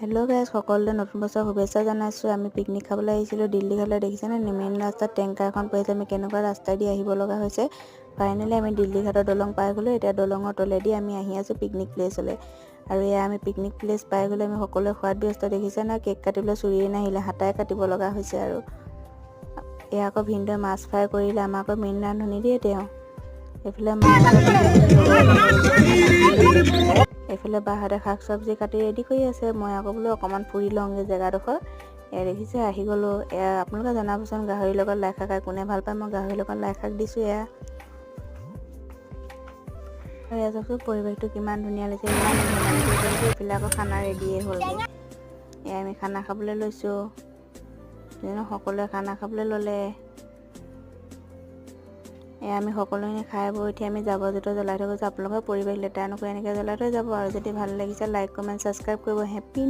Hello' guys, সকলোলৈ নতুন বছৰৰ শুভেচ্ছা জনাইছোঁ। আমি পিকনিক খাবলৈ আহিছিলোঁ দিল্লী ঘাটলৈ। দেখিছেনে মেইন ৰাস্তাত টেংকাৰ এখন পৰি আছে। আমি কেনেকুৱা ৰাস্তাই দি আহিব লগা হৈছে। ফাইনেলি আমি দিল্লী ঘাটৰ দলং পাই গ'লোঁ। এতিয়া দলঙৰ তলেদি আমি আহি আছোঁ পিকনিক প্লেচলৈ। আৰু এয়া আমি পিকনিক প্লেচ পাই গ'লে আমি সকলোৱে খোৱাত ব্যস্ত। দেখিছে না, কেক কাটিবলৈ চুৰিয়ে নাহিলে, হাতাই কাটিব লগা হৈছে। আৰু এয়া আকৌ ভিনদেউৱে মাছ ফ্ৰাই কৰিলে। আমাৰ আকৌ মেইন ৰান্ধনি দিয়ে তেওঁ। এইফালে এইফালে বাহঁতে শাক চব্জি কাটি ৰেডি কৰি আছে। মই আকৌ বোলো অকণমান ফুৰি লওঁগৈ জেগাডোখৰ। এয়া দেখিছে আহি গ'লোঁ। এয়া আপোনালোকে জনাবচোন গাহৰিৰ লগত লাই শাক কোনে ভাল পায়। মই গাহৰিৰ লগত লাই শাক দিছোঁ। এয়া চাওকচোন পৰিৱেশটো কিমান ধুনীয়া লাগিছে, ইমান ধেমালি কৰিছে। এইফালে আকৌ খানা ৰেডিয়ে হ'লগৈ। এয়া আমি খানা খাবলৈ লৈছোঁ। সকলোৱে খানা খাবলৈ ল'লে। এয়া আমি সকলোৱে খাই বৈ উঠি আমি জাবৰ জোঁথৰ জ্বলাই থৈ গৈছোঁ। আপোনালোকৰ পৰিৱেশ লেতেৰা নকৰি এনেকৈ জ্বলাই থৈ যাব। আৰু যদি ভাল লাগিছে লাইক কমেণ্ট ছাবস্ক্ৰাইব কৰিব। হেপী